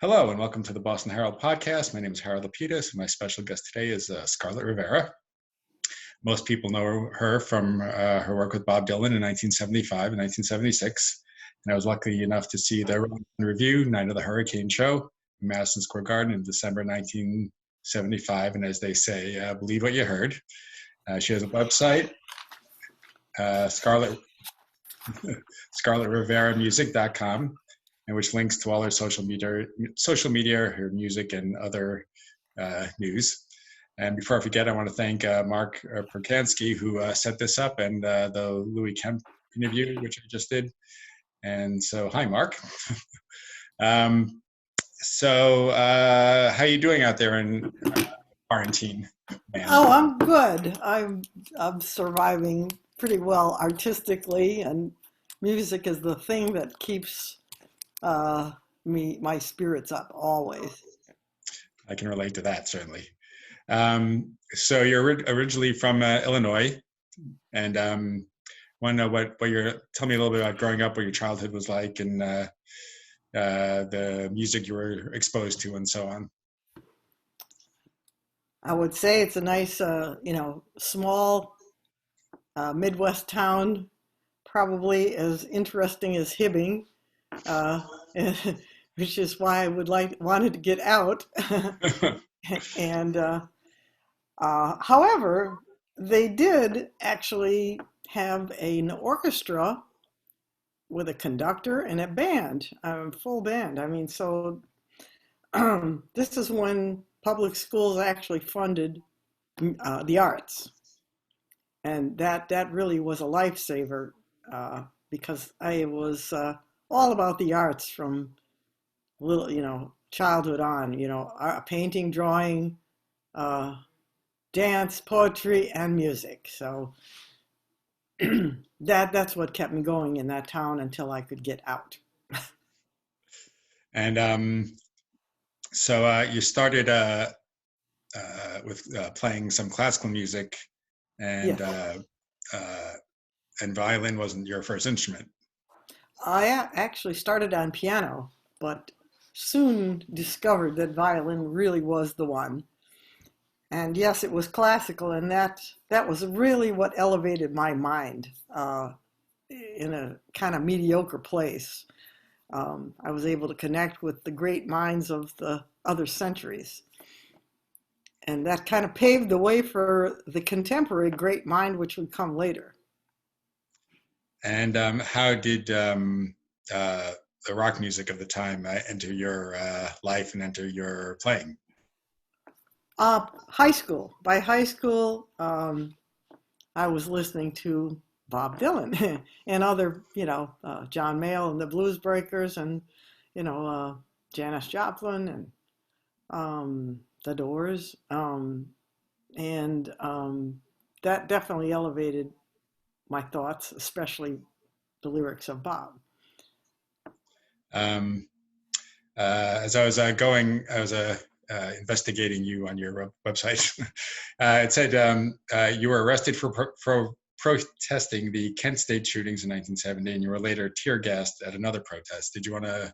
Hello and welcome to the Boston Herald podcast. My name is Harold Lapidus and my special guest today is Scarlett Rivera. Most people know her from her work with Bob Dylan in 1975 and 1976. And I was lucky enough to see the Revue, Night of the Hurricane show in Madison Square Garden in December 1975. And as they say, believe what you heard. She has a website, ScarlettRiveraMusic.com, and which links to all her social media, her music, and other news. And before I forget, I want to thank Mark Perkansky, who set this up, and the Louis Kemp interview, which I just did. And so, hi, Mark. How are you doing out there in quarantine? Man? Oh, I'm good. I'm surviving pretty well artistically, and music is the thing that keeps my spirits up always. I can relate to that, certainly. So you're originally from Illinois, and want to know tell me a little bit about growing up, what your childhood was like, and the music you were exposed to, and so on. I would say it's a nice, small Midwest town, probably as interesting as Hibbing. Which is why I wanted to get out. And however, they did actually have an orchestra with a conductor and a band, full band. I mean, so this is when public schools actually funded the arts, and that really was a lifesaver because I was all about the arts from childhood on, painting, drawing, dance, poetry, and music. So that's what kept me going in that town until I could get out. And so you started with playing some classical music, and and violin wasn't your first instrument. I actually started on piano, but soon discovered that violin really was the one. And yes, it was classical, and that was really what elevated my mind in a kind of mediocre place. I was able to connect with the great minds of the other centuries. And that kind of paved the way for the contemporary great mind, which would come later. And how did the rock music of the time enter your life and enter your playing? High school. By high school, I was listening to Bob Dylan and other, John Mayall and the Blues Breakers, and, Janis Joplin and the Doors. And that definitely elevated my thoughts, especially the lyrics of Bob. As I was investigating you on your website, it said you were arrested for protesting the Kent State shootings in 1970, and you were later tear gassed at another protest. Did you want to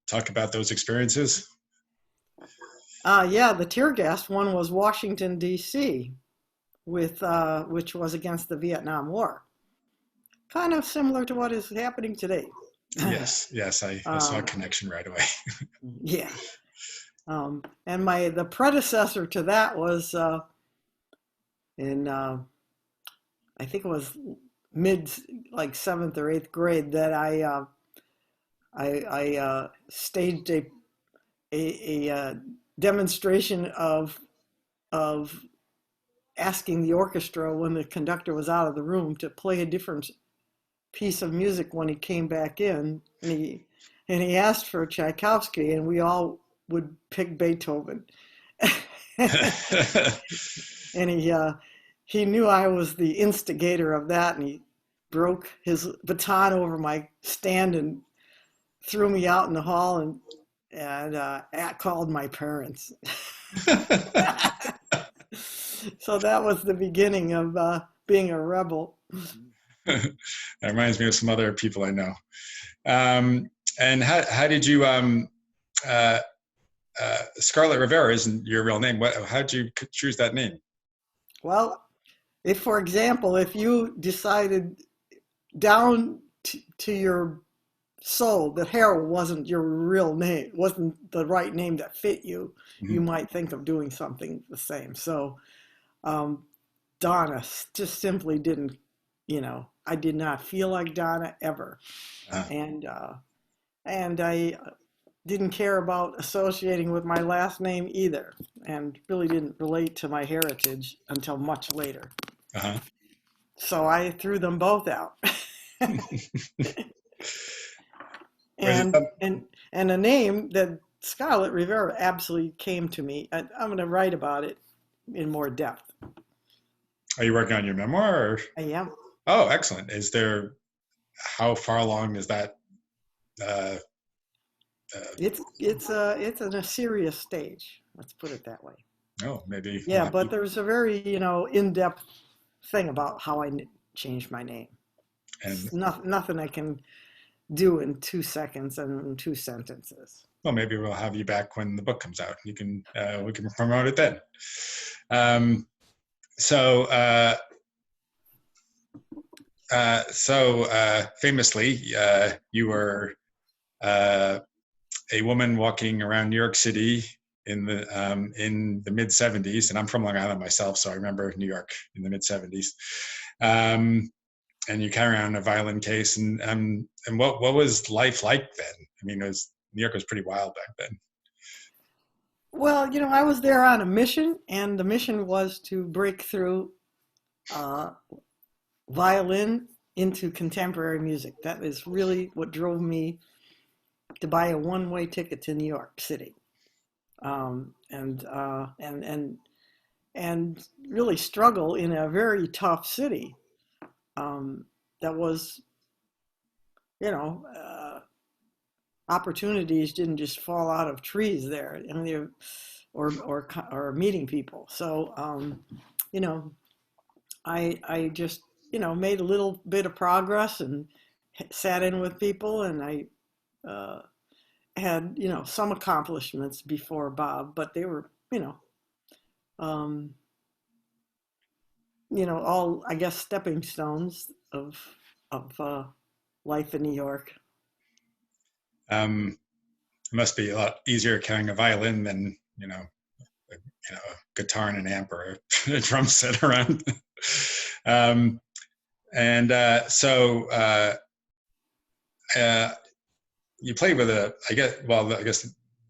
talk about those experiences? The tear gas one was Washington, D.C., which was against the Vietnam War. Kind of similar to what is happening today. Yes, I saw a connection right away. Yeah. And the predecessor to that was in, I think it was like 7th or 8th grade, that I staged a demonstration of asking the orchestra, when the conductor was out of the room, to play a different piece of music when he came back in, and he asked for Tchaikovsky, and we all would pick Beethoven. And he knew I was the instigator of that, and he broke his baton over my stand and threw me out in the hall, and called my parents. So that was the beginning of being a rebel. That reminds me of some other people I know. And how did you uh, Scarlett Rivera isn't your real name. How did you choose that name? Well, if, for example, if you decided down to your soul that Harold wasn't your real name, wasn't the right name that fit you, you Mm-hmm. might think of doing something the same. So um, Donna just simply didn't, I did not feel like Donna ever. Uh, And I didn't care about associating with my last name either, and really didn't relate to my heritage until much later. uh-huh. So I threw them both out. Was it, And a name that Scarlett Rivera absolutely came to me. I'm going to write about it in more depth. are you working on your memoir? Or? I am. Oh, excellent. Is there, how far along is that? Uh, It's in a serious stage. Let's put it that way. oh, maybe we'll Yeah, have but to, there's a very in-depth thing about how I changed my name. and It's nothing I can do in 2 seconds and in 2 sentences. well, maybe we'll have you back when the book comes out. You can we can promote it then. Um, so famously, you were a woman walking around New York City in the mid '70s, and I'm from Long Island myself, so I remember New York in the mid '70s. And you carry around a violin case, and what was life like then? I mean, New York was pretty wild back then. Well, I was there on a mission, and the mission was to break through uh, violin into contemporary music. That is really what drove me to buy a one-way ticket to New York City, and really struggle in a very tough city. That was, you know, opportunities didn't just fall out of trees there. I mean, or meeting people. So, you know, I just made a little bit of progress and sat in with people, and I uh, had some accomplishments before Bob, but they were um, all, I guess, stepping stones of life in New York. It must be a lot easier carrying a violin than a guitar and an amp or a drum set around. um, and you played with I guess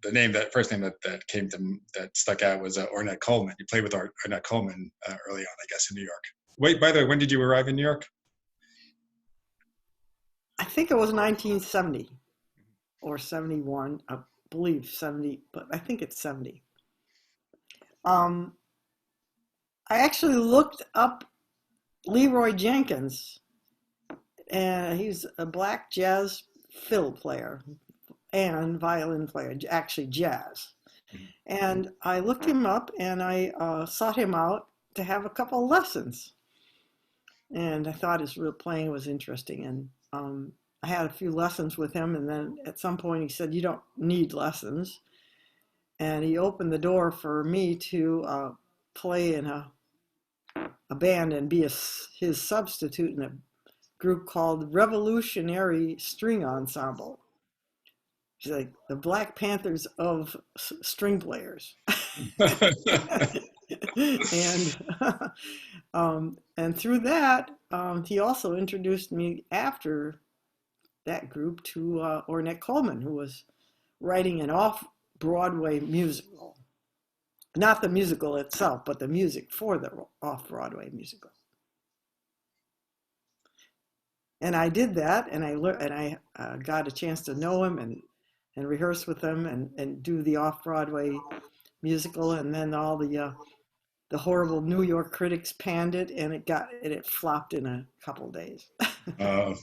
the name, that first name that stuck out was Ornette Coleman. You played with Ornette Coleman early on, I guess, in New York. Wait, by the way, when did you arrive in New York? I think it was 1970 or 71. I believe 70, but I think it's 70. I actually looked up Leroy Jenkins, and he's a black jazz fiddle player and violin player, actually jazz. And I looked him up, and I sought him out to have a couple of lessons. And I thought his real playing was interesting. And I had a few lessons with him, and then at some point he said, "You don't need lessons." And he opened the door for me to play in a band and be his substitute in a group called Revolutionary String Ensemble. She's like the Black Panthers of string players. and and through that, he also introduced me after that group to Ornette Coleman, who was writing an off-Broadway musical. Not the musical itself, but the music for the off-Broadway musical. And I did that, and I got a chance to know him and rehearse with him and do the off-Broadway musical, and then all the horrible New York critics panned it, and it flopped in a couple of days. uh,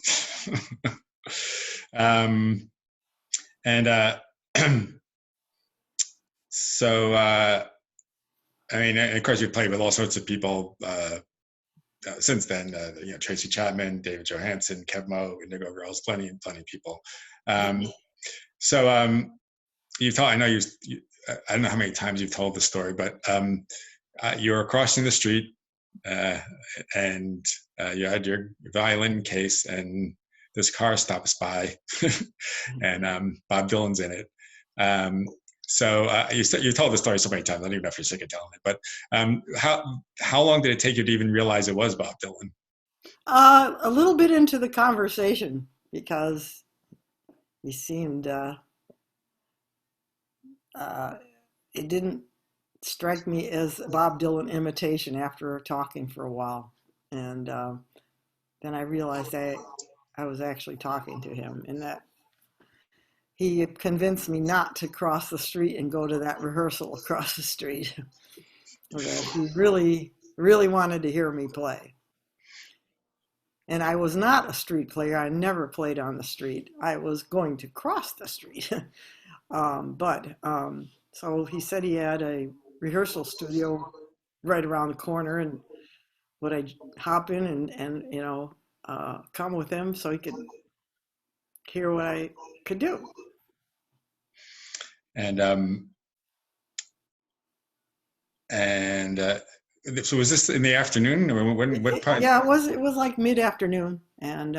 um, and so I mean, of course, you've played with all sorts of people since then. Tracy Chapman, David Johansen, Kev Mo, Indigo Girls, plenty of people. So you've told, I don't know how many times you've told the story, but you were crossing the street and you had your violin case, and this car stops by, and Bob Dylan's in it. So you told the story so many times, I don't even know if you're sick of telling it, but how long did it take you to even realize it was Bob Dylan? A little bit into the conversation, because he seemed, it didn't strike me as a Bob Dylan imitation after talking for a while. And then I realized I was actually talking to him, and that he convinced me not to cross the street and go to that rehearsal across the street. That he really, really wanted to hear me play. And I was not a street player. I never played on the street. I was going to cross the street. So he said he had a rehearsal studio right around the corner, and would I hop in and come with him so he could hear what I could do. So was this in the afternoon, or what part? Yeah, it was like mid-afternoon, and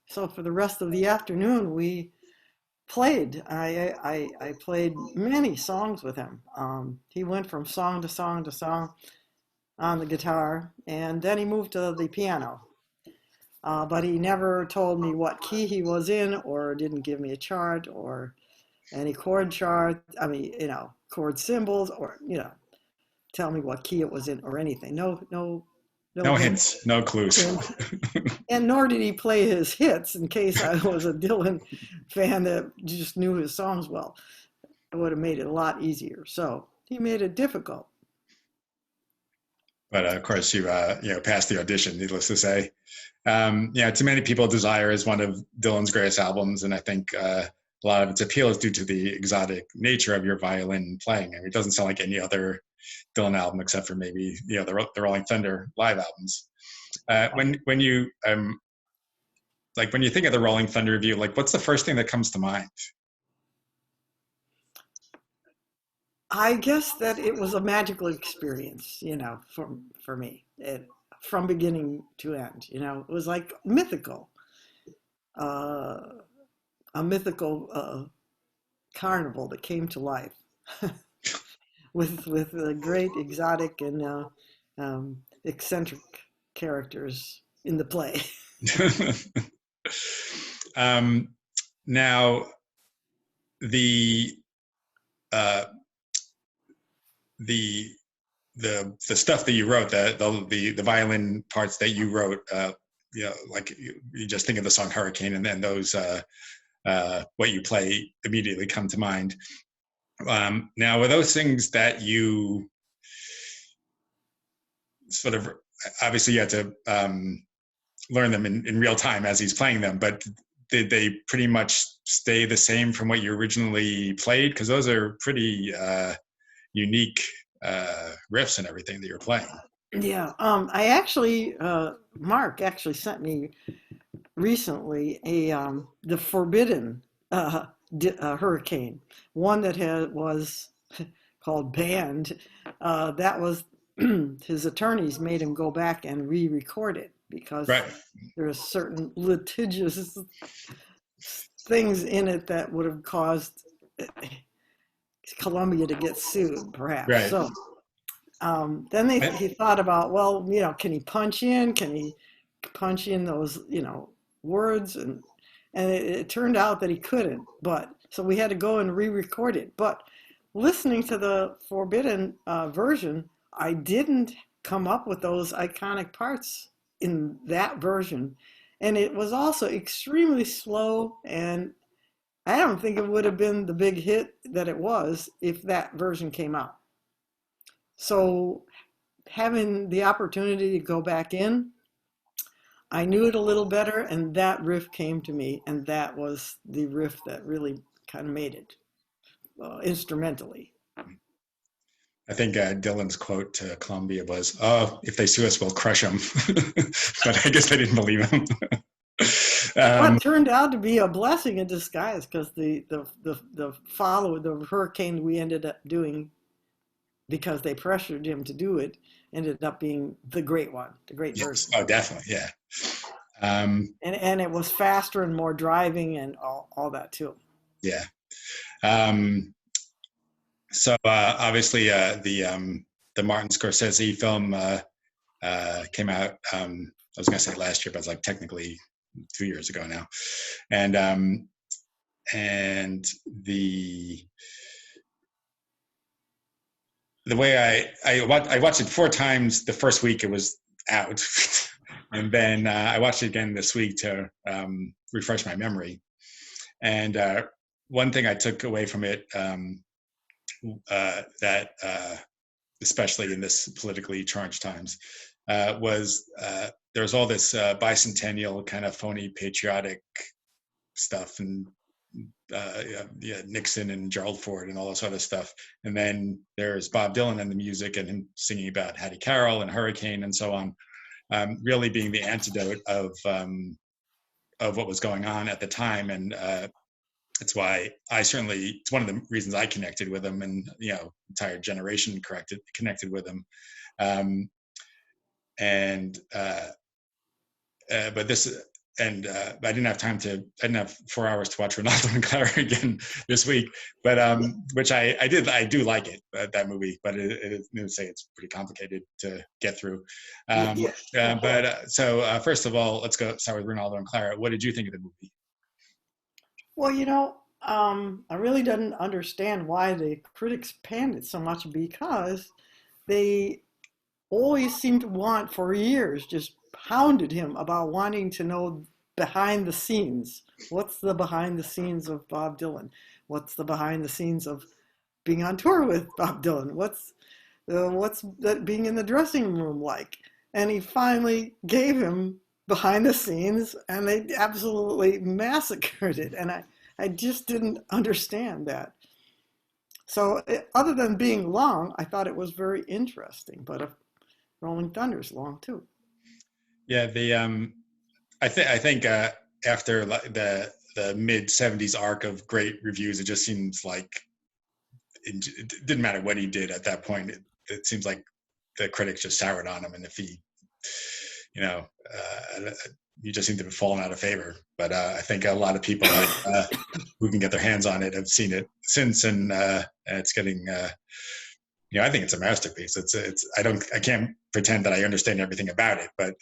so for the rest of the afternoon we played. I played many songs with him. He went from song to song to song on the guitar, and then he moved to the piano. But he never told me what key he was in, or didn't give me a chart or any chord chart. I mean, chord symbols, or tell me what key it was in or anything. No hints, no clues. And nor did he play his hits in case I was a Dylan fan that just knew his songs well. It would have made it a lot easier. So he made it difficult. But of course, you passed the audition, needless to say. To many people, Desire is one of Dylan's greatest albums, and I think a lot of its appeal is due to the exotic nature of your violin playing. I mean, it doesn't sound like any other Dylan album except for maybe the Rolling Thunder live albums. When you think of the Rolling Thunder Revue, what's the first thing that comes to mind? I guess that it was a magical experience, for me, from beginning to end. It was like mythical, a mythical carnival that came to life with great exotic and eccentric characters in the play. Now, the stuff that you wrote, the violin parts that you wrote, you just think of the song Hurricane, and then those what you play immediately come to mind. Now, were those things that you sort of, obviously you had to learn them in real time as he's playing them, but did they pretty much stay the same from what you originally played? Because those are pretty unique riffs and everything that you're playing. Yeah, I actually, Mark actually sent me recently the Forbidden Hurricane, one that was called Banned. That was his attorneys made him go back and re-record it because there's certain litigious things in it that would have caused Columbia to get sued, perhaps. Right. So then he thought about, well, can he punch in? Can he punch in those, words? And it turned out that he couldn't. So we had to go and re-record it. But listening to the Forbidden version, I didn't come up with those iconic parts in that version. And it was also extremely slow, and I don't think it would have been the big hit that it was if that version came out. So having the opportunity to go back in, I knew it a little better, and that riff came to me, and that was the riff that really kind of made it instrumentally. I think Dylan's quote to Columbia was, "Oh, if they sue us, we'll crush them." But I guess they didn't believe him. Well, it turned out to be a blessing in disguise because the hurricane we ended up doing because they pressured him to do it ended up being the great one, the great Yes. version. Oh, definitely. Yeah. Um, And it was faster and more driving and all that too. yeah. Um, so obviously the Martin Scorsese film came out. I was going to say last year, but it's like technically 2 years ago now. And the way I watched it 4 times the first week it was out, and then I watched it again this week to refresh my memory. And one thing I took away from it that especially in this politically charged times was there was all this bicentennial kind of phony patriotic stuff and Nixon and Gerald Ford and all this other stuff. And then there's Bob Dylan and the music and him singing about Hattie Carroll and Hurricane and so on, really being the antidote of what was going on at the time. And it's why it's one of the reasons I connected with him, and entire generation connected with him. But this. And I didn't have 4 hours to watch Ronaldo and Clara again this week, but which I did. I do like it, that movie, but I would say it's pretty complicated to get through. So first of all, let's start with Ronaldo and Clara. What did you think of the movie? Well, I really didn't understand why the critics panned it so much because they always seemed to want, for years, just hounded him about wanting to know behind the scenes. What's the behind the scenes of Bob Dylan? What's the behind the scenes of being on tour with Bob Dylan? What's that being in the dressing room like? And he finally gave him behind the scenes, and they absolutely massacred it. And I just didn't understand that. So other than being long, I thought it was very interesting. But Rolling Thunder's long too. Yeah, I think after the mid '70s arc of great reviews, it just seems like it didn't matter what he did at that point. It seems like the critics just soured on him, and if he, you just seem to have fallen out of favor. But I think a lot of people who can get their hands on it have seen it since, and it's getting. I think it's a masterpiece. I can't pretend that I understand everything about it, but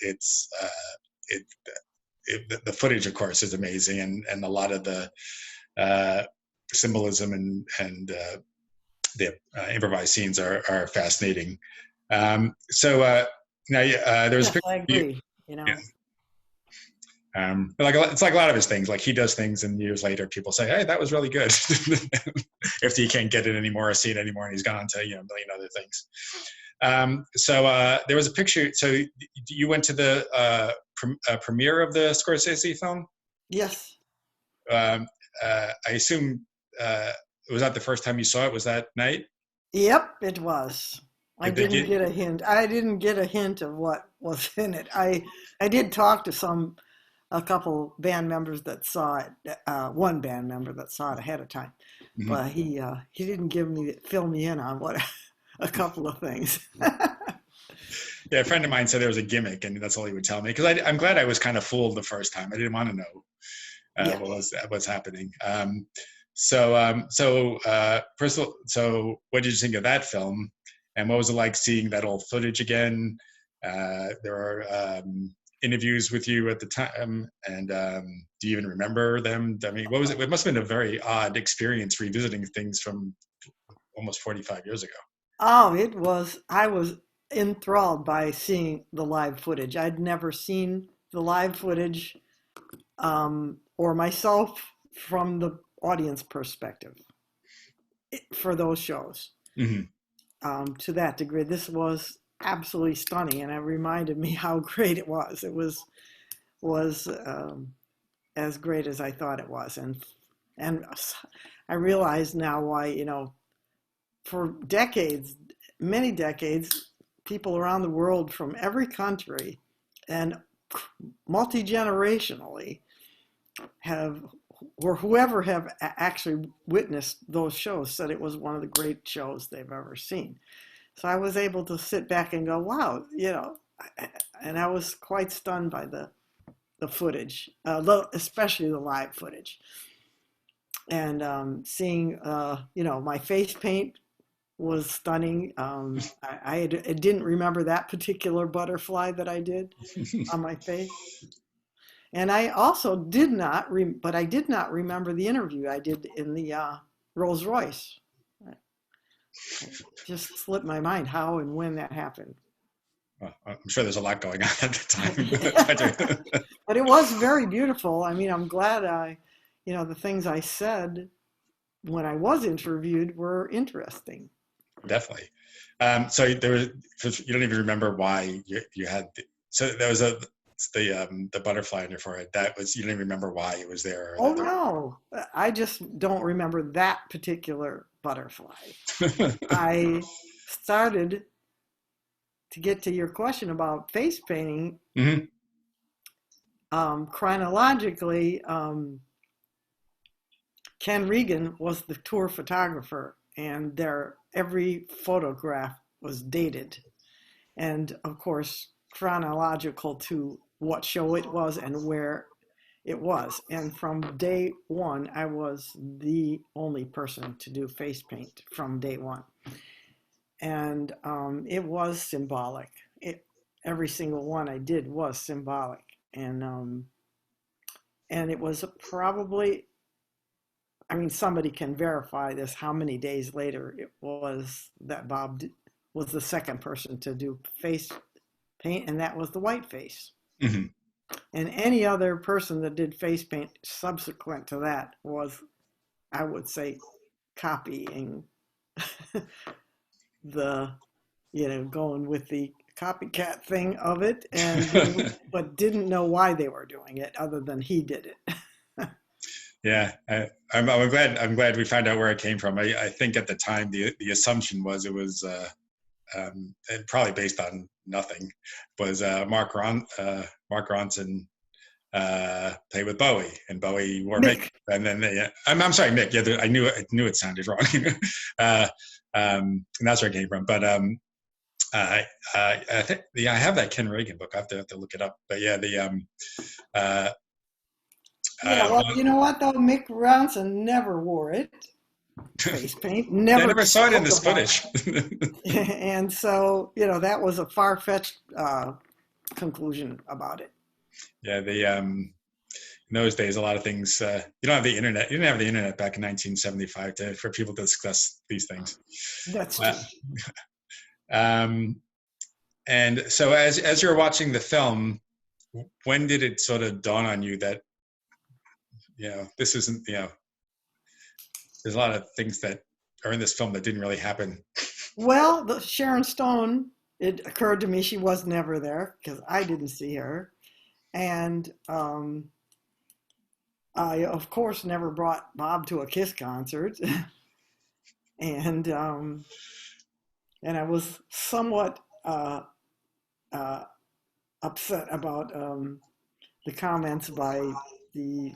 the footage, of course, is amazing, and a lot of the symbolism and the improvised scenes are fascinating. So now there's yes, I agree. It's like a lot of his things. Like he does things, and years later, people say, "Hey, that was really good." If he can't get it anymore or see it anymore, and he's gone to a million other things. So there was a picture. So you went to the premiere of the Scorsese film? Yes. I assume was that the first time you saw it? Was that night? Yep, it was. I didn't get a hint. I didn't get a hint of what was in it. I did talk to a couple band members that saw it. One band member that saw it ahead of time, mm-hmm. But he didn't fill me in on what a couple of things. Yeah, a friend of mine said there was a gimmick, and that's all he would tell me. Because I'm glad I was kind of fooled the first time. I didn't want to know what's happening. So first of all, so what did you think of that film? And what was it like seeing that old footage again? There are interviews with you at the time, and do you even remember them? I mean, what was it? It must have been a very odd experience revisiting things from almost 45 years ago. Oh, it was. I was enthralled by seeing the live footage. I'd never seen the live footage or myself from the audience perspective for those shows. Mm-hmm. To that degree, this was absolutely stunning, and it reminded me how great it was. It was as great as I thought it was, and I realize now why, for decades, many decades, people around the world from every country and multi-generationally have, or whoever have actually witnessed those shows said it was one of the great shows they've ever seen. So I was able to sit back and go, wow, and I was quite stunned by the footage, especially the live footage. And seeing, my face paint was stunning. I didn't remember that particular butterfly that I did on my face. And I also did not, but I did not remember the interview I did in the Rolls Royce. It just slipped my mind how and when that happened. Well, I'm sure there's a lot going on at the time. But it was very beautiful. I mean, I'm glad the things I said when I was interviewed were interesting. Definitely. So there was, you don't even remember why you had, so there was the butterfly on your forehead. That was, you don't even remember why it was there. Oh, no. I just don't remember that particular butterfly. I started to get to your question about face painting. Mm-hmm. Chronologically, Ken Regan was the tour photographer, and every photograph was dated. And of course, chronological to what show it was and where it was. And from day one, I was the only person to do face paint from day one. And it was symbolic. Every single one I did was symbolic. And it was probably, I mean, somebody can verify this, how many days later it was that Bob was the second person to do face paint, and that was the white face. Mm-hmm. And any other person that did face paint subsequent to that was, I would say, copying going with the copycat thing of it, but didn't know why they were doing it other than he did it. Yeah, I'm glad we found out where it came from. I think at the time the assumption was it was and probably based on nothing, was Mark Ronson played with Bowie, and Bowie wore makeup, and then I'm sorry, Mick. Yeah, I knew it sounded wrong, and that's where it came from. But I think I have that Ken Reagan book. I have to look it up. But yeah, well, you know what though, Mick Ronson never wore it. Face paint. Never saw it in this footage. And so, that was a far-fetched conclusion about it. Yeah, in those days, a lot of things, you don't have the internet. You didn't have the internet back in 1975 for people to discuss these things. That's true. And so as you're watching the film, when did it sort of dawn on you that, this isn't, there's a lot of things that are in this film that didn't really happen. Well, Sharon Stone, it occurred to me she was never there because I didn't see her. And I, of course, never brought Bob to a Kiss concert. And I was somewhat upset about the comments by the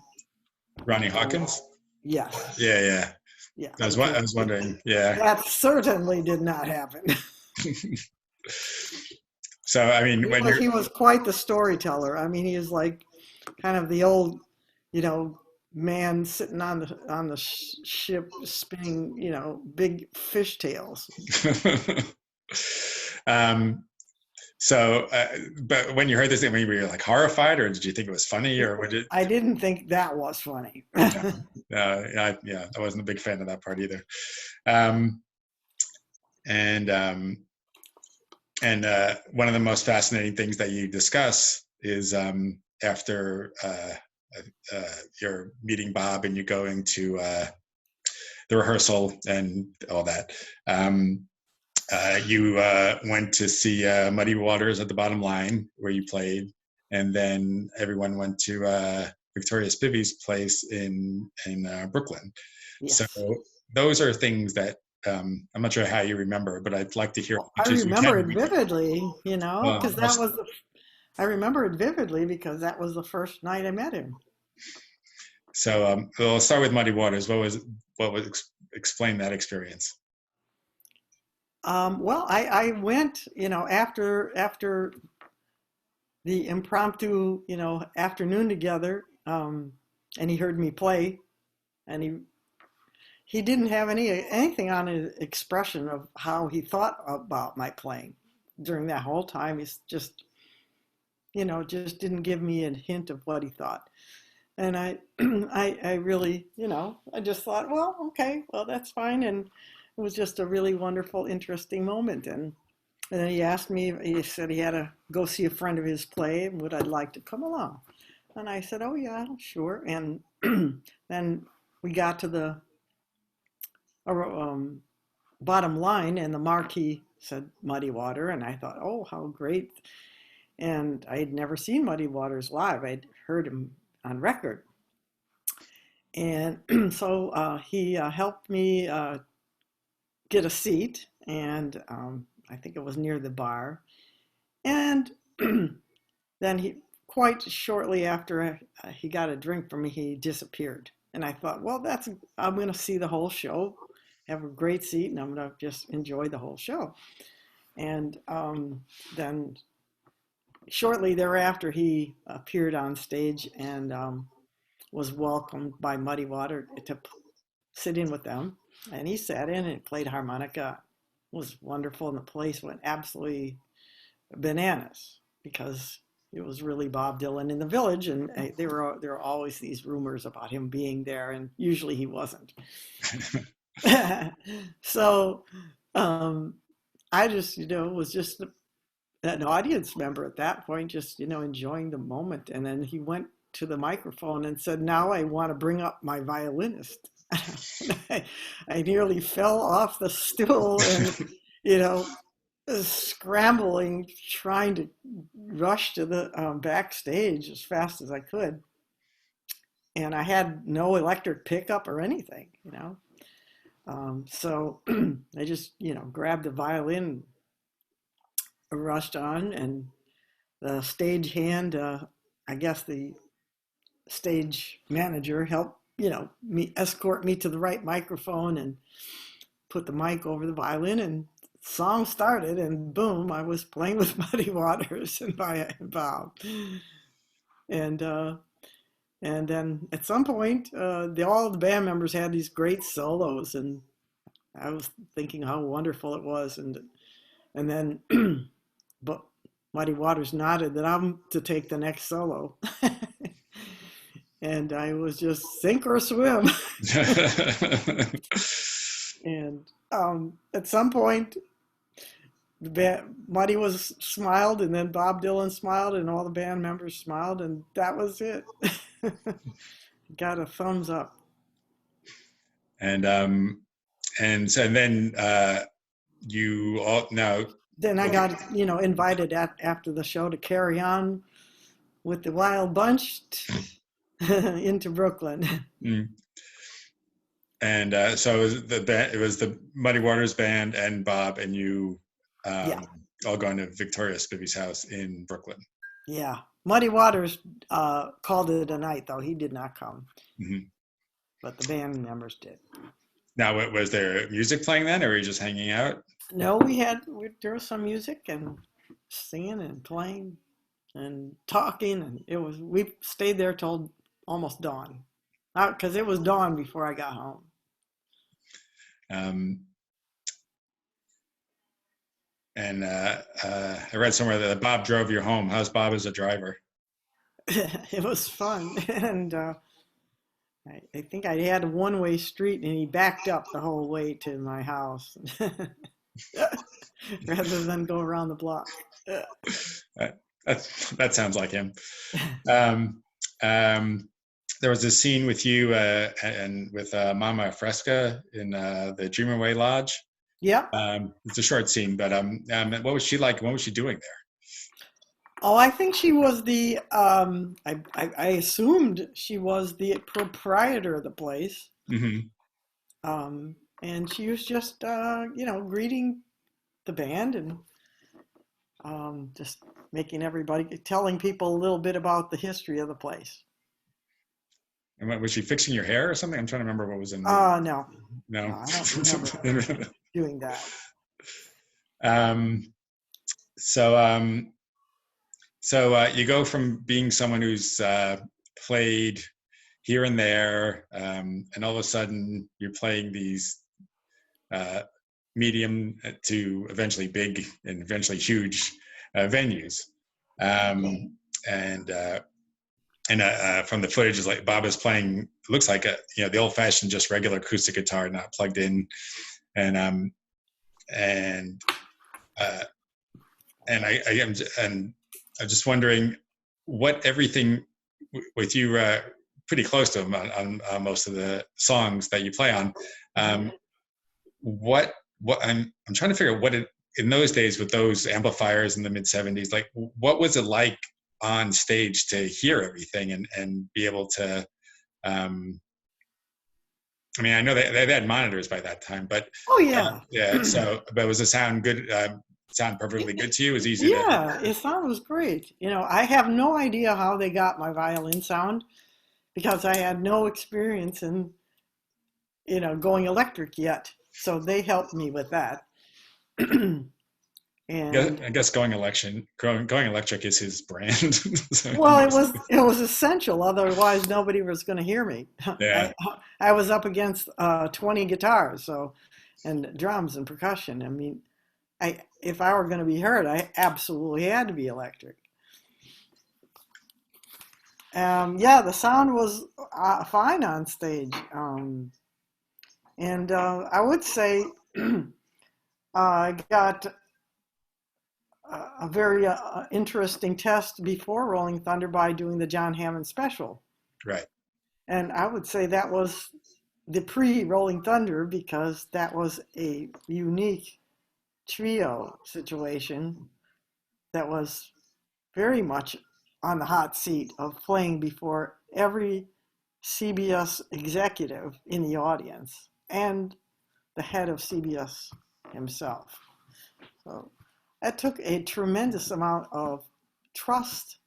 Ronnie Hawkins? Yes. Yeah. I was wondering. Yeah. That certainly did not happen. So I mean, he was quite the storyteller. I mean, he is like kind of the old, man sitting on the ship spinning, big fishtails. So, but when you heard this, were you like horrified, or did you think it was funny, or what did? I didn't think that was funny. I wasn't a big fan of that part either. And one of the most fascinating things that you discuss is after you're meeting Bob and you're going to the rehearsal and all that. You went to see Muddy Waters at the Bottom Line, where you played, and then everyone went to Victoria Spivey's place in Brooklyn. Yes. So those are things that I'm not sure how you remember, but I'd like to hear. I remember it vividly, because I remember it vividly because that was the first night I met him. So we'll start with Muddy Waters. What was explain that experience? Well, I went, after the impromptu, afternoon together, and he heard me play, and he didn't have anything on his expression of how he thought about my playing during that whole time. He's just didn't give me a hint of what he thought. And I really, I just thought, well, okay, well, that's fine. And it was just a really wonderful, interesting moment. And then he asked me, he said he had to go see a friend of his play, and would I like to come along? And I said, oh, yeah, sure. And then we got to the um, bottom line, and the marquee said Muddy Water. And I thought, oh, how great. And I had never seen Muddy Waters live. I'd heard him on record. And so he helped me get a seat, and I think it was near the bar. And then quite shortly after he got a drink from me, he disappeared. And I thought, well, I'm going to see the whole show, have a great seat, and I'm going to just enjoy the whole show. And then shortly thereafter, he appeared on stage and was welcomed by Muddy Water to sit in with them. And he sat in and played harmonica. It was wonderful, and the place went absolutely bananas because it was really Bob Dylan in the Village, and there were always these rumors about him being there, and usually he wasn't. So I just, was just an audience member at that point, just, enjoying the moment. And then he went to the microphone and said, now I want to bring up my violinist. I nearly fell off the stool and, scrambling, trying to rush to the backstage as fast as I could. And I had no electric pickup or anything, So I just, grabbed the violin, rushed on, and the stage hand, I guess the stage manager helped, escort me to the right microphone and put the mic over the violin, and song started, and boom, I was playing with Muddy Waters and Bob. And then at some point, all the band members had these great solos, and I was thinking how wonderful it was. And then, but Muddy Waters nodded that I'm to take the next solo. And I was just sink or swim. And at some point, Muddy smiled, and then Bob Dylan smiled, and all the band members smiled, and that was it. Got a thumbs up. And then you all now. Then I got invited after the show to carry on with the Wild Bunch into Brooklyn. Mm. And so it was the Muddy Waters band and Bob and you all going to Victoria Spivey's house in Brooklyn. Yeah. Muddy Waters called it a night, though. He did not come. Mm-hmm. But the band members did. Now, was there music playing then, or were you just hanging out? No, there was some music and singing and playing and talking, and we stayed there till almost dawn, because it was dawn before I got home. And I read somewhere that Bob drove you home. How's Bob as a driver? It was fun, and I think I had a one-way street, and he backed up the whole way to my house rather than go around the block. That sounds like him. There was a scene with you and with Mama Fresca in the Dream Away Lodge. Yeah. It's a short scene, but what was she like? What was she doing there? Oh, I think she was I assumed she was the proprietor of the place. Mm-hmm. And she was just, greeting the band and just telling people a little bit about the history of the place. And was she fixing your hair or something? I'm trying to remember what was in No, no. no, I don't remember doing that. um, so you go from being someone who's played here and there, and all of a sudden you're playing these medium to eventually big and eventually huge venues. And from the footage, is like Bob is playing. Looks like the old-fashioned, just regular acoustic guitar, not plugged in, and I'm just wondering what everything with you pretty close to him on most of the songs that you play on. What I'm trying to figure out what in those days with those amplifiers in the mid 70s, like what was it like on stage to hear everything and be able to I mean, I know they had monitors by that time, but oh yeah, but was the sound good? Sound perfectly good to you? It was easy yeah, it sounds great. I have no idea how they got my violin sound because I had no experience in going electric yet. So they helped me with that. And I guess going electric is his brand. So, well, it was essential. Otherwise, nobody was going to hear me. yeah. I was up against 20 guitars, and drums and percussion. I mean, if I were going to be heard, I absolutely had to be electric. Yeah, the sound was fine on stage, and I would say I got a very interesting test before Rolling Thunder by doing the John Hammond special. Right. And I would say that was the pre-Rolling Thunder because that was a unique trio situation that was very much on the hot seat of playing before every CBS executive in the audience and the head of CBS himself. So that took a tremendous amount of trust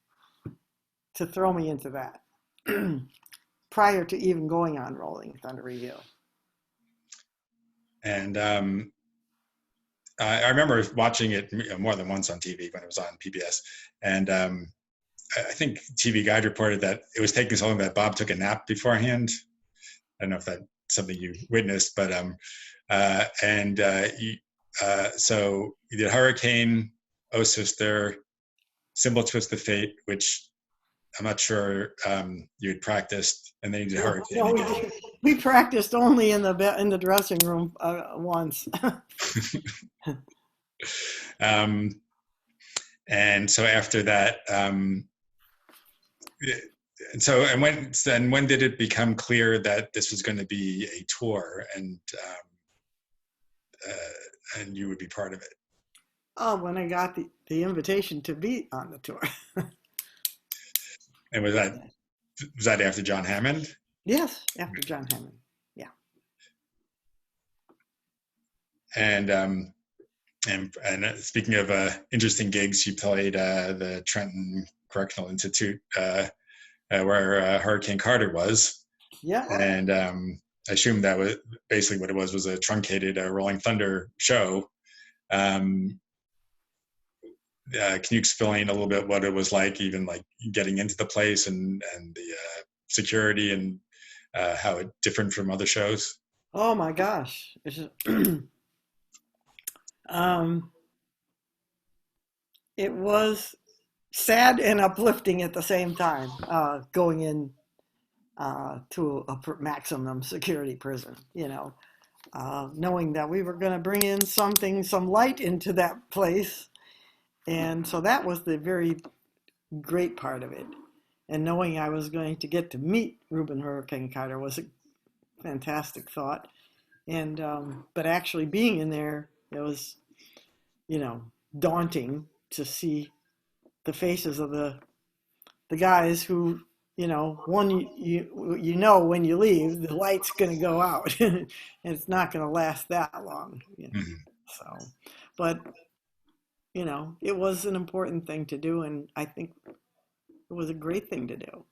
to throw me into that prior to even going on Rolling Thunder Revue. And I remember watching it more than once on TV when it was on PBS. And I think TV Guide reported that it was taking so long that Bob took a nap beforehand. I don't know if that's something you witnessed, but so you did Hurricane, Oh Sister, Symbol Twist of Fate, which I'm not sure you had practiced, and then you did Hurricane. No, we practiced only in the dressing room once. And so after that, and when did it become clear that this was going to be a tour and you would be part of it? Oh, when I got the invitation to be on the tour. And was that after John Hammond? Yes, after John Hammond. Yeah. And speaking of interesting gigs, you played the Trenton Correctional Institute, where Hurricane Carter was. Yeah. And I assume that was basically what it was a truncated Rolling Thunder show. Can you explain a little bit what it was like, even like getting into the place and the security and how it differed from other shows? Oh my gosh. It was sad and uplifting at the same time, going in to a maximum security prison, knowing that we were going to bring in some light into that place. And so that was the very great part of it. And knowing I was going to get to meet Reuben Hurricane Carter was a fantastic thought. And but actually being in there, it was, daunting to see the faces of the guys who, when when you leave, the light's going to go out, and it's not going to last that long. Mm-hmm. So, but it was an important thing to do, and I think it was a great thing to do.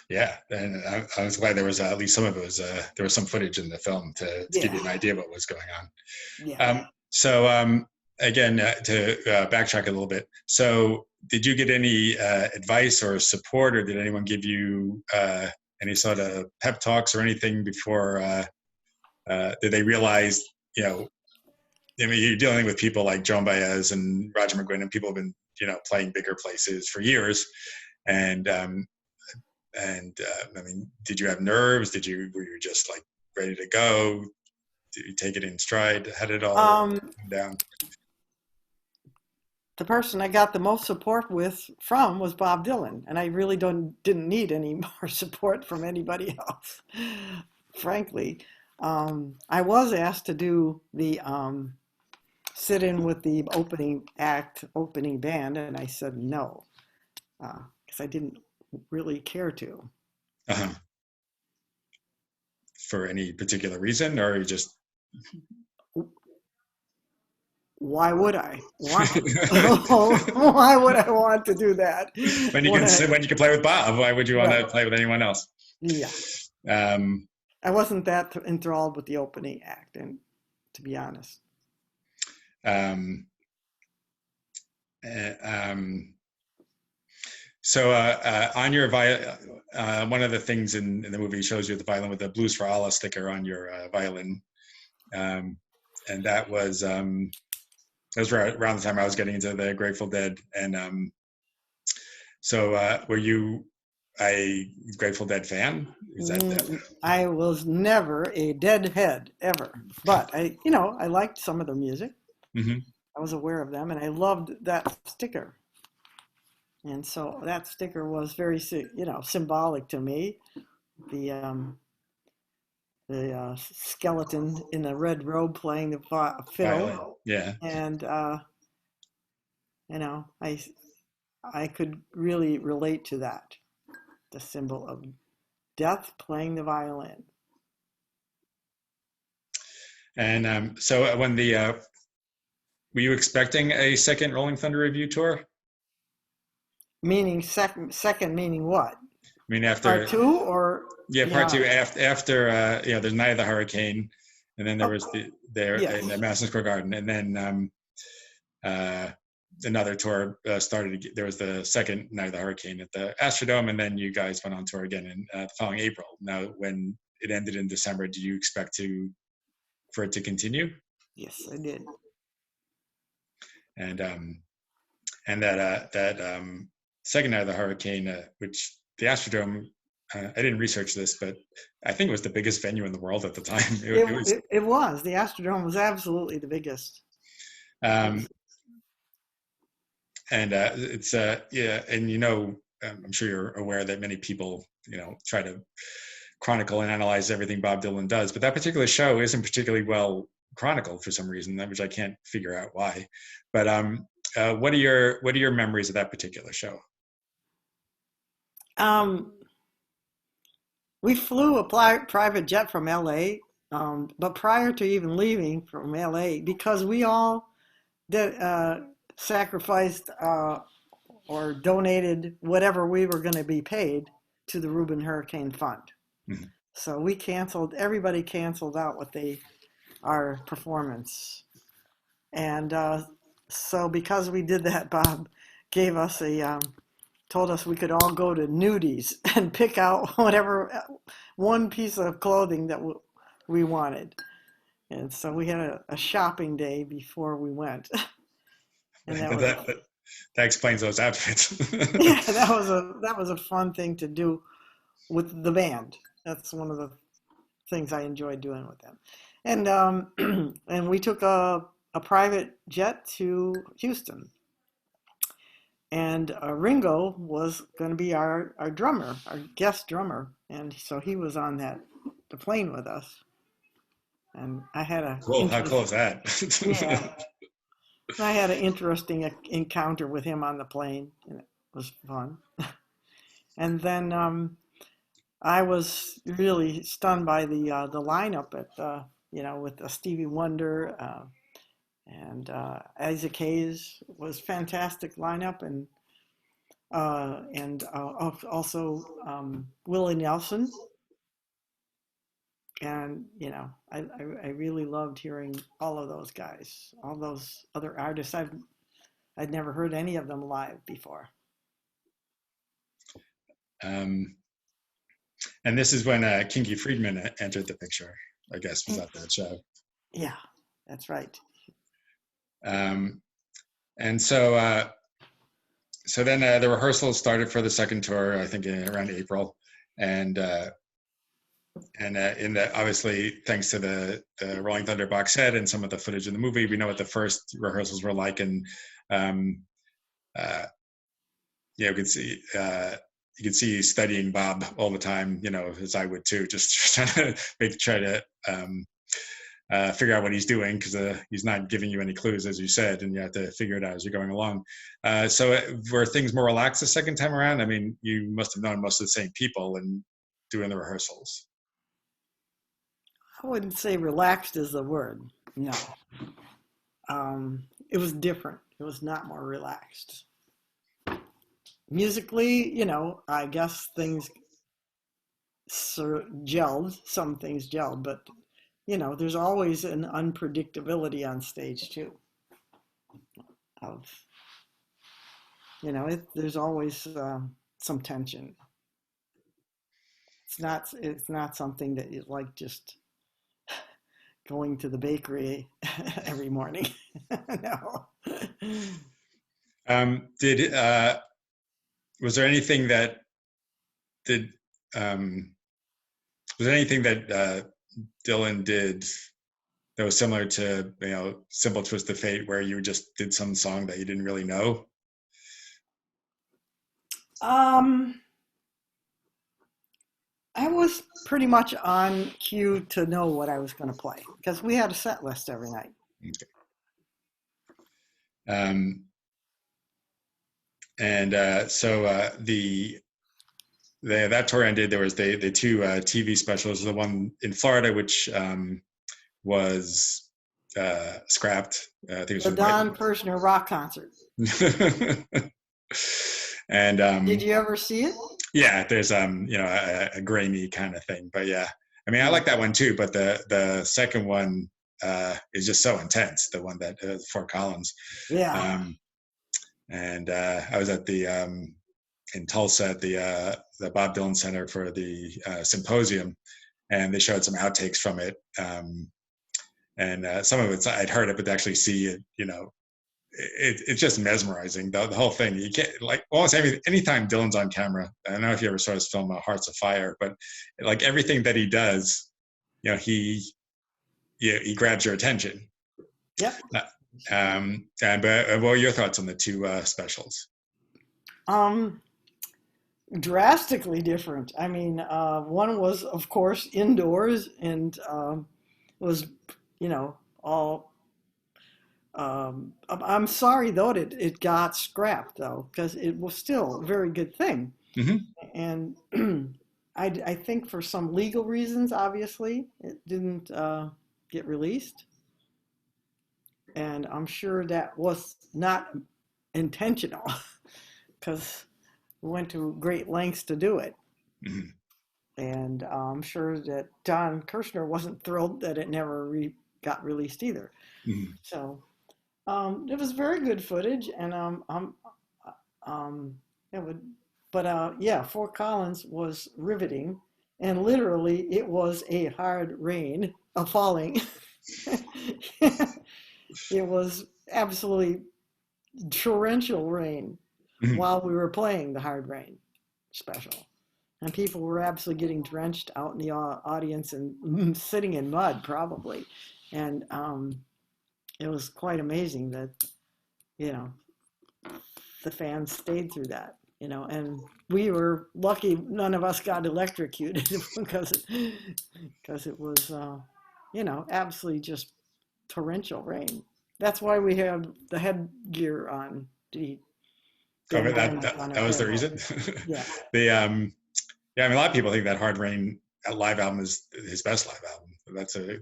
Yeah, and I was glad there was at least some of it was there was some footage in the film to give Yeah, you an idea of what was going on. yeah. So again, to backtrack a little bit. So did you get any advice or support, or did anyone give you any sort of pep talks or anything before? Did they realize, you know, I mean, you're dealing with people like Joan Baez and Roger McGuinn, and people have been, you know, playing bigger places for years, and I mean, did you have nerves? Were you just like ready to go? Did you take it in stride? How did it all Um, come down? the person I got the most support from was Bob Dylan, and I really didn't need any more support from anybody else, frankly. I was asked to do the sit in with the opening band, and I said no, because I didn't really care to. Uh-huh. For any particular reason, or you just Why would I want to? Why would I want to do that? when you can play with Bob, why would you want to Right. play with anyone else? Yeah. Um, I wasn't that enthralled with the opening act, and to be honest. um, um, so on your one of the things in the movie shows you the violin with the Blues for Allah sticker on your violin, and that was around the time I was getting into the Grateful Dead, and so were you a Grateful Dead fan? Is that I was never a Deadhead ever, but I liked some of their music. mm-hmm. I was aware of them, and I loved that sticker. And so that sticker was very, symbolic to me. The skeleton in a red robe playing the Violin? fiddle, Yeah. and I could really relate to that, the symbol of death playing the violin. And so when were you expecting a second Rolling Thunder Revue tour? Meaning second meaning what? I mean, after Part two or part two beyond? after there's Night of the Hurricane, and then there Oh, was there in the yes, Madison Square Garden, and then uh, another tour started. There was the second Night of the Hurricane at the Astrodome, and then you guys went on tour again in the following April. Now, when it ended in December, do you expect for it to continue? yes, I did. And that second Night of the Hurricane, which the Astrodome, I didn't research this, but I think it was the biggest venue in the world at the time. It was. It was. The Astrodome was absolutely the biggest. Um, and it's yeah, and I'm sure you're aware that many people try to chronicle and analyze everything Bob Dylan does, but that particular show isn't particularly well chronicled for some reason, which I can't figure out why. But what are your memories of that particular show? We flew a private jet from LA, but prior to even leaving from LA, because we all sacrificed or donated whatever we were going to be paid to the Reuben Hurricane Fund. Mm-hmm. So everybody canceled out our performance. And so because we did that, Bob gave us told us we could all go to Nudies and pick out whatever one piece of clothing that we wanted. And so we had a shopping day before we went. And that explains those outfits. Yeah, that was a fun thing to do with the band. That's one of the things I enjoyed doing with them. And and we took a private jet to Houston. And Ringo was going to be our drummer, our guest drummer, and so he was on the plane with us. And I had cool. How cool is that? Yeah, I had an interesting encounter with him on the plane, and it was fun. And then I was really stunned by the lineup with Stevie Wonder. And Isaac Hayes was fantastic lineup, and and also Willie Nelson. And I really loved hearing all of those guys, all those other artists. I'd never heard any of them live before. And this is when Kinky Friedman entered the picture, I guess, was at that show. Yeah, that's right. And so then the rehearsals started for the second tour, I think around April, and obviously thanks to the Rolling Thunder box set and some of the footage in the movie, we know what the first rehearsals were like, and you could see studying Bob all the time, as I would too, just trying to try to figure out what he's doing, because he's not giving you any clues, as you said, and you have to figure it out as you're going along. So were things more relaxed the second time around? I mean, you must have known most of the same people and doing the rehearsals. I wouldn't say relaxed is the word. No. It was different. It was not more relaxed. Musically, I guess things gelled. Some things gelled, but there's always an unpredictability on stage too. There's always some tension. It's not something that is like just going to the bakery every morning. No. Was there anything that Dylan did that was similar to Simple Twist of Fate, where you just did some song that you didn't really know? I was pretty much on cue to know what I was going to play, because we had a set list every night. Okay. So that tour ended. There was the two TV specials. The one in Florida, which was scrapped. I think it was the Don Kirshner rock concert. And did you ever see it? Yeah, there's a grainy kind of thing, but yeah, I mean, I like that one too. But the second one is just so intense. The one that Fort Collins. Yeah. And I was at the in Tulsa at the Bob Dylan Center for the symposium, and they showed some outtakes from it. And some of it's I'd heard it, but to actually see it, it's just mesmerizing. The whole thing. You get like almost anytime Dylan's on camera. I don't know if you ever saw his film Hearts of Fire, but like everything that he does, he grabs your attention. Yep. And what were your thoughts on the two specials? Drastically different. I mean, one was, of course, indoors and was, all. I'm sorry though that it got scrapped though, because it was still a very good thing. Mm-hmm. And I think for some legal reasons, obviously, it didn't get released. And I'm sure that was not intentional, because we went to great lengths to do it. Mm-hmm. And I'm sure that Don Kirshner wasn't thrilled that it never got released either. Mm-hmm. So it was very good footage, and Fort Collins was riveting, and literally it was a hard rain falling. It was absolutely torrential rain Mm-hmm. while we were playing the Hard Rain special. And people were absolutely getting drenched out in the audience and sitting in mud, probably. And it was quite amazing that, the fans stayed through that, and we were lucky none of us got electrocuted because it was, absolutely just torrential rain. That's why we had the headgear on. That was the reason. Yeah. I mean, a lot of people think that Hard Rain live album is his best live album. That's the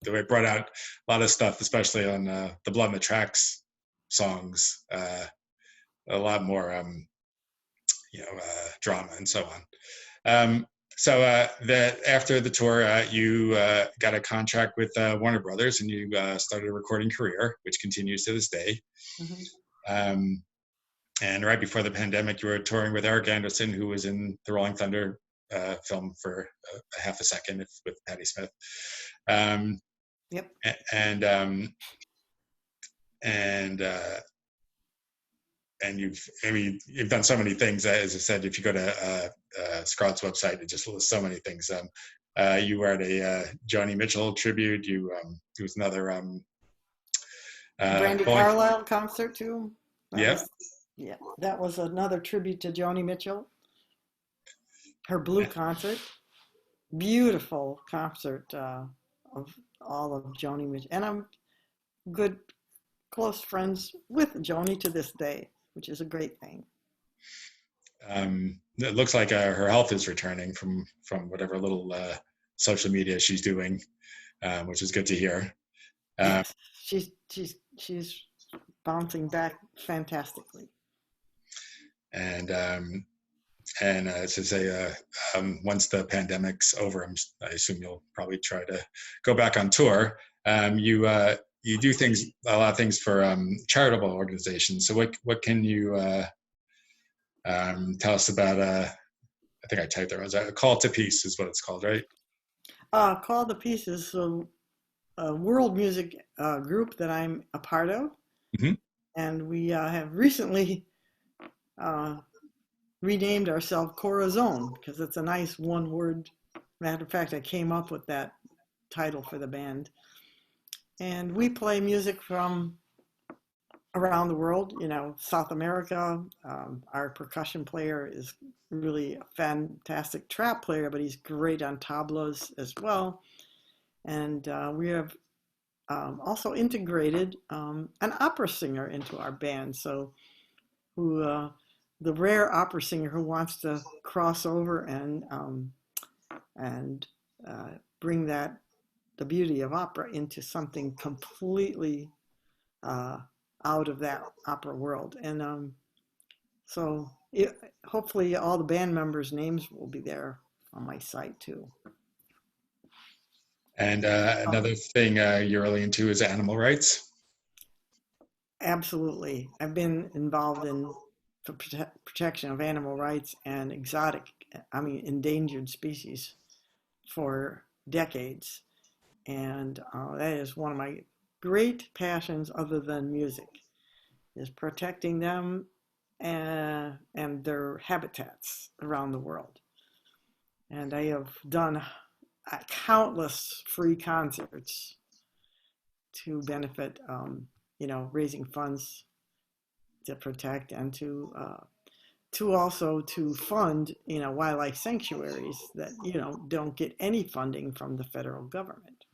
way it brought out a lot of stuff, especially on the Blood on the Tracks songs. A lot more drama and so on. So that after the tour, you got a contract with Warner Brothers, and you started a recording career, which continues to this day. Mm-hmm. And right before the pandemic, you were touring with Eric Anderson, who was in the Rolling Thunder film for a half a second with Patti Smith. Yep. And you've done so many things. As I said, if you go to Scarlett's website, it just lists so many things. You were at a Joni Mitchell tribute. There was another Brandy Carlisle concert too. Yep. That was another tribute to Joni Mitchell. Her Blue concert, beautiful concert of all of Joni Mitchell, and I'm close friends with Joni to this day, which is a great thing. It looks like her health is returning from whatever little social media she's doing, which is good to hear. Yes, she's bouncing back fantastically. And to say, once the pandemic's over, I assume you'll probably try to go back on tour. You do a lot of things for charitable organizations. So what can you tell us about? I think I typed there. Was a Call to Peace is what it's called, right? Call to Peace is a world music group that I'm a part of, mm-hmm. And we have recently renamed ourselves Corazon because it's a nice one-word. Matter of fact, I came up with that title for the band. And we play music from around the world, South America. Our percussion player is really a fantastic trap player, but he's great on tablas as well. And we have also integrated an opera singer into our band. So the rare opera singer who wants to cross over and bring the beauty of opera into something completely out of that opera world. And hopefully all the band members' names will be there on my site too. And another thing you're really into is animal rights? Absolutely. I've been involved in the protection of animal rights and endangered species for decades. And that is one of my great passions other than music, is protecting them and their habitats around the world. And I have done countless free concerts to benefit, raising funds to protect and to also to fund, wildlife sanctuaries that, don't get any funding from the federal government.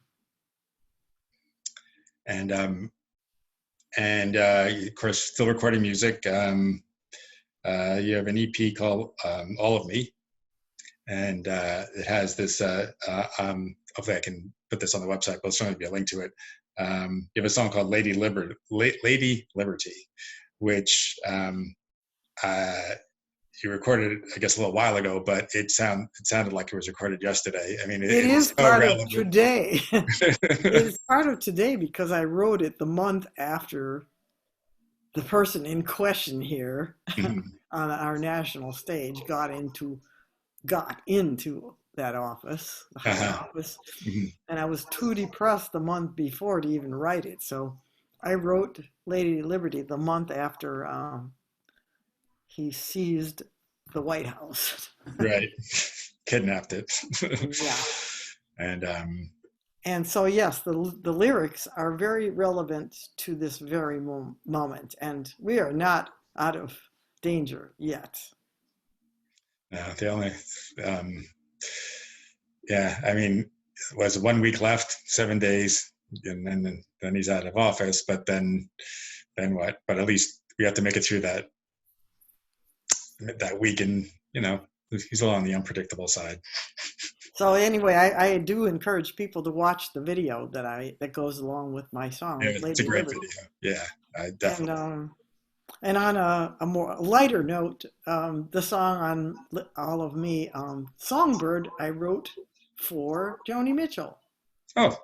And of course, still recording music. You have an EP called All of Me, and it has this. Hopefully, I can put this on the website, but there'll certainly be a link to it. You have a song called Lady Liberty, which you recorded, I guess, a little while ago, but it sounded like it was recorded yesterday. I mean, it is part of today. It is part of today because I wrote it the month after the person in question here mm-hmm. on our national stage got into that office, the high office, mm-hmm. and I was too depressed the month before to even write it. So I wrote Lady Liberty the month after he seized the White House. Right. Kidnapped it. Yeah. And so, yes, the lyrics are very relevant to this very moment, and we are not out of danger yet. No, the only, I mean, it was 1 week left, 7 days, and then he's out of office, but then what? But at least we have to make it through that week, and he's a little on the unpredictable side. So anyway, I do encourage people to watch the video that goes along with my song. Yeah, it's a great video. Yeah, I definitely. And on a more lighter note, the song on All of Me, Songbird, I wrote for Joni Mitchell. Oh,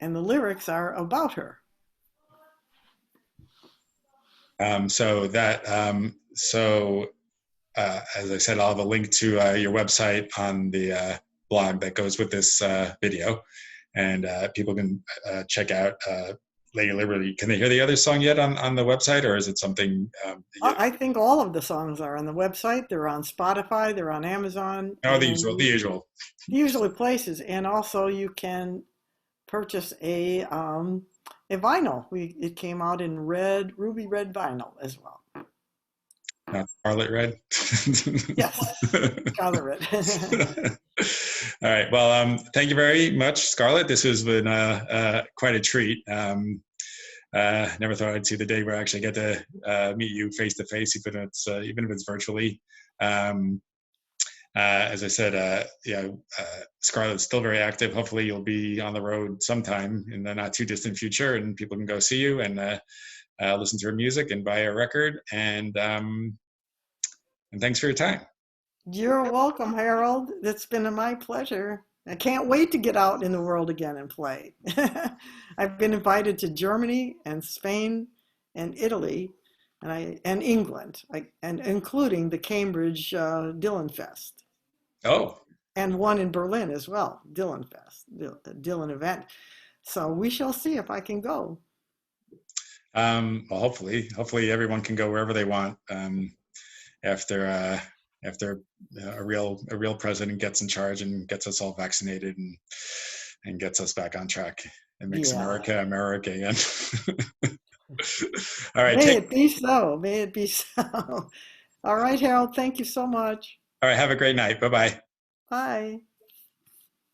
And the lyrics are about her. so that as I said, I'll have a link to your website on the blog that goes with this video, and people can check out Lady Liberty. Can they hear the other song yet on the website, or is it something? I think all of the songs are on the website. They're on Spotify. They're on Amazon. No, the usual. The usual. The usual places, and also you can purchase a vinyl. It came out in ruby red vinyl as well. Not Scarlet Red. Yes, Scarlet Red. All right. Well, thank you very much, Scarlett. This has been quite a treat. Never thought I'd see the day where I actually get to meet you face to face, even if it's virtually. As I said, Scarlett's still very active. Hopefully, you'll be on the road sometime in the not too distant future, and people can go see you and listen to her music and buy her record. And thanks for your time. You're welcome, Harold. It's been my pleasure. I can't wait to get out in the world again and play. I've been invited to Germany and Spain and Italy and England, and including the Cambridge Dylan Fest. Oh. And one in Berlin as well, Dylan Fest, Dylan event. So we shall see if I can go. Well, hopefully everyone can go wherever they want after a real president gets in charge and gets us all vaccinated and gets us back on track and makes America again. All right. May it be so. May it be so. All right, Harold. Thank you so much. All right. Have a great night. Bye-bye. Bye.